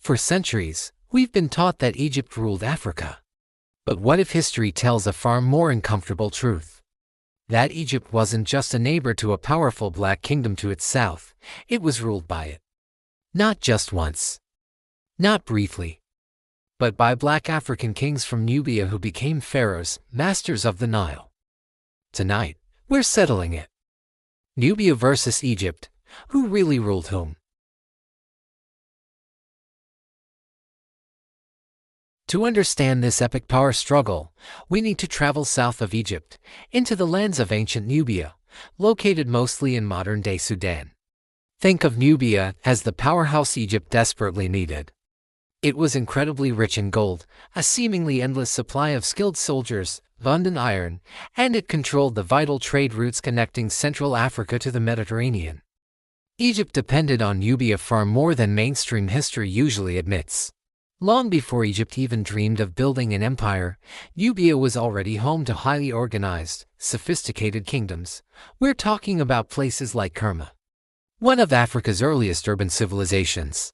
For centuries, we've been taught that Egypt ruled Africa. But what if history tells a far more uncomfortable truth? That Egypt wasn't just a neighbor to a powerful black kingdom to its south, it was ruled by it. Not just once. Not briefly. But by black African kings from Nubia who became pharaohs, masters of the Nile. Tonight, we're settling it. Nubia versus Egypt. Who really ruled whom? To understand this epic power struggle, we need to travel south of Egypt, into the lands of ancient Nubia, located mostly in modern-day Sudan. Think of Nubia as the powerhouse Egypt desperately needed. It was incredibly rich in gold, a seemingly endless supply of skilled soldiers, abundant iron, and it controlled the vital trade routes connecting Central Africa to the Mediterranean. Egypt depended on Nubia far more than mainstream history usually admits. Long before Egypt even dreamed of building an empire, Nubia was already home to highly organized, sophisticated kingdoms. We're talking about places like Kerma, one of Africa's earliest urban civilizations,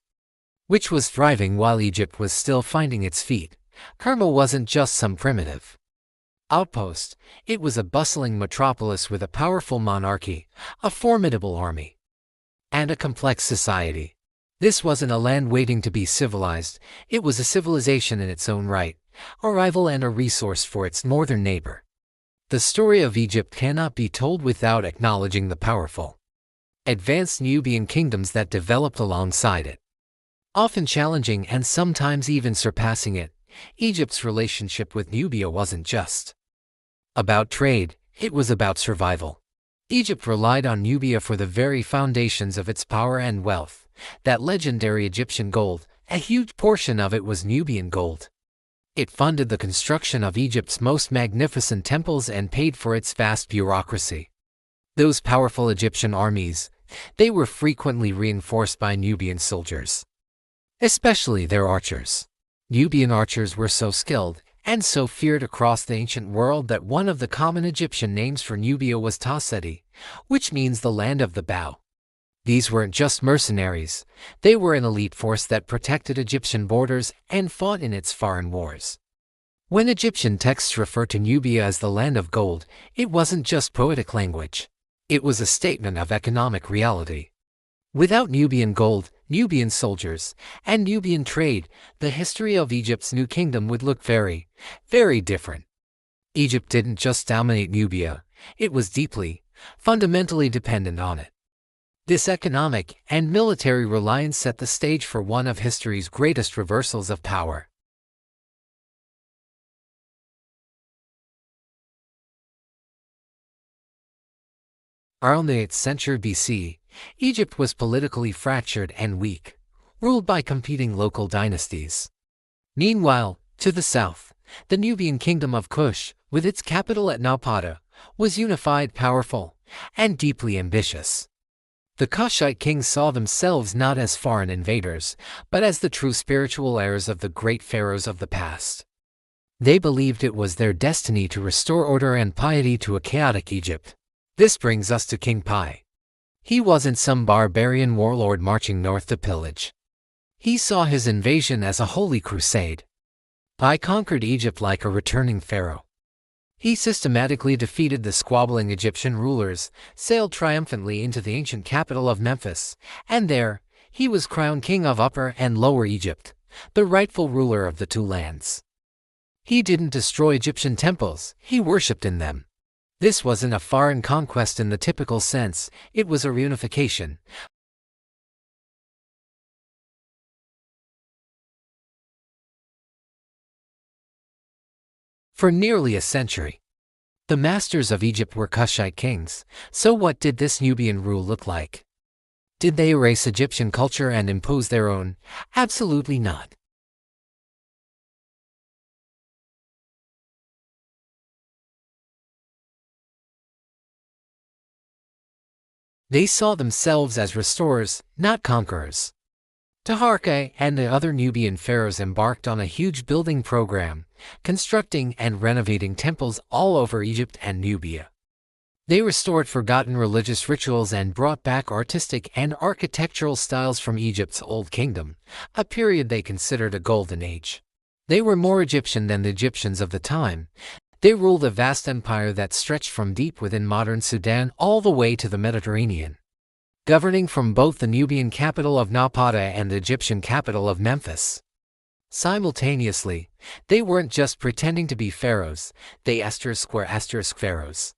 which was thriving while Egypt was still finding its feet. Kerma wasn't just some primitive outpost, it was a bustling metropolis with a powerful monarchy, a formidable army, and a complex society. This wasn't a land waiting to be civilized, it was a civilization in its own right, a rival and a resource for its northern neighbor. The story of Egypt cannot be told without acknowledging the powerful, advanced Nubian kingdoms that developed alongside it. Often challenging and sometimes even surpassing it, Egypt's relationship with Nubia wasn't just about trade, it was about survival. Egypt relied on Nubia for the very foundations of its power and wealth. That legendary Egyptian gold, a huge portion of it was Nubian gold. It funded the construction of Egypt's most magnificent temples and paid for its vast bureaucracy. Those powerful Egyptian armies, they were frequently reinforced by Nubian soldiers, especially their archers. Nubian archers were so skilled and so feared across the ancient world that one of the common Egyptian names for Nubia was Ta-Seti, which means the land of the bow. These weren't just mercenaries, they were an elite force that protected Egyptian borders and fought in its foreign wars. When Egyptian texts refer to Nubia as the land of gold, it wasn't just poetic language. It was a statement of economic reality. Without Nubian gold, Nubian soldiers, and Nubian trade, the history of Egypt's new kingdom would look very, very different. Egypt didn't just dominate Nubia, it was deeply, fundamentally dependent on it. This economic and military reliance set the stage for one of history's greatest reversals of power. Around the 8th century BC, Egypt was politically fractured and weak, ruled by competing local dynasties. Meanwhile, to the south, the Nubian kingdom of Kush, with its capital at Napata, was unified, powerful, and deeply ambitious. The Kushite kings saw themselves not as foreign invaders, but as the true spiritual heirs of the great pharaohs of the past. They believed it was their destiny to restore order and piety to a chaotic Egypt. This brings us to King Pi. He wasn't some barbarian warlord marching north to pillage. He saw his invasion as a holy crusade. Pi conquered Egypt like a returning pharaoh. He systematically defeated the squabbling Egyptian rulers, sailed triumphantly into the ancient capital of Memphis, and there, he was crowned king of Upper and Lower Egypt, the rightful ruler of the two lands. He didn't destroy Egyptian temples, he worshipped in them. This wasn't a foreign conquest in the typical sense, it was a reunification. For nearly a century, the masters of Egypt were Kushite kings. So what did this Nubian rule look like? Did they erase Egyptian culture and impose their own? Absolutely not. They saw themselves as restorers, not conquerors. Taharqa and the other Nubian pharaohs embarked on a huge building program, constructing and renovating temples all over Egypt and Nubia. They restored forgotten religious rituals and brought back artistic and architectural styles from Egypt's Old Kingdom, a period they considered a golden age. They were more Egyptian than the Egyptians of the time. They ruled a vast empire that stretched from deep within modern Sudan all the way to the Mediterranean, governing from both the Nubian capital of Napata and the Egyptian capital of Memphis. Simultaneously, they weren't just pretending to be pharaohs, they pharaohs.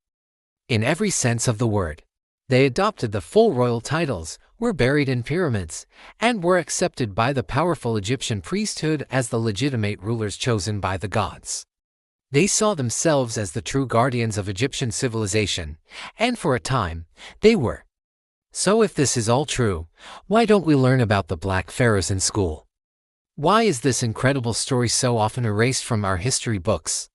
In every sense of the word. They adopted the full royal titles, were buried in pyramids, and were accepted by the powerful Egyptian priesthood as the legitimate rulers chosen by the gods. They saw themselves as the true guardians of Egyptian civilization, and for a time, they were. So if this is all true, why don't we learn about the Black Pharaohs in school? Why is this incredible story so often erased from our history books?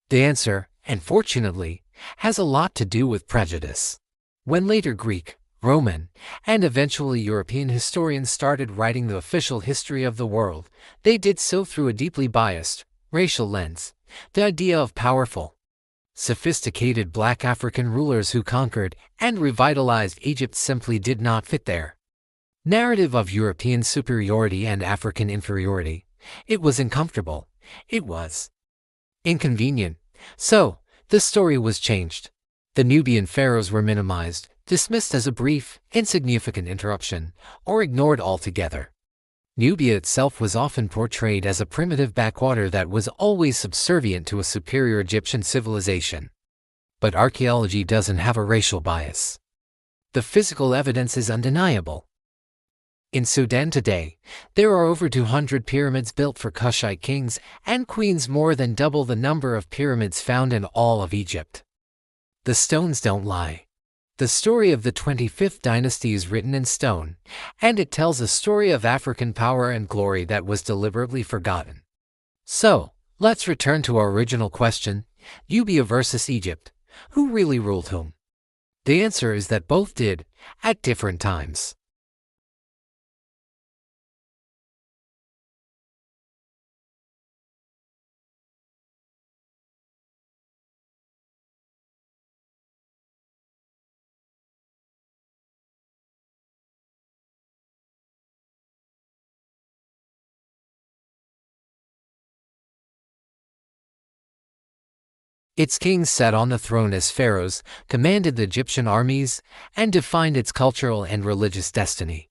The answer, unfortunately, has a lot to do with prejudice. When later Greek, Roman, and eventually European historians started writing the official history of the world, they did so through a deeply biased, racial lens. The idea of powerful, sophisticated black African rulers who conquered and revitalized Egypt simply did not fit their narrative of European superiority and African inferiority. It was uncomfortable. It was inconvenient. So, the story was changed. The Nubian pharaohs were minimized, dismissed as a brief, insignificant interruption, or ignored altogether. Nubia itself was often portrayed as a primitive backwater that was always subservient to a superior Egyptian civilization. But archaeology doesn't have a racial bias. The physical evidence is undeniable. In Sudan today, there are over 200 pyramids built for Kushite kings and queens, more than double the number of pyramids found in all of Egypt. The stones don't lie. The story of the 25th dynasty is written in stone, and it tells a story of African power and glory that was deliberately forgotten. So, let's return to our original question, Nubia versus Egypt. Who really ruled whom? The answer is that both did, at different times. Its kings sat on the throne as pharaohs, commanded the Egyptian armies, and defined its cultural and religious destiny.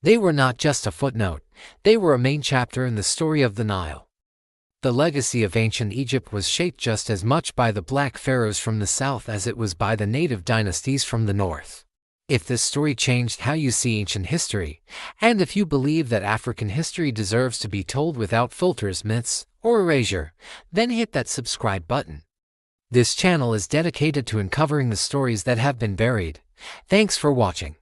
They were not just a footnote, they were a main chapter in the story of the Nile. The legacy of ancient Egypt was shaped just as much by the Black Pharaohs from the south as it was by the native dynasties from the north. If this story changed how you see ancient history, and if you believe that African history deserves to be told without filters, myths, or erasure, then hit that subscribe button. This channel is dedicated to uncovering the stories that have been buried. Thanks for watching.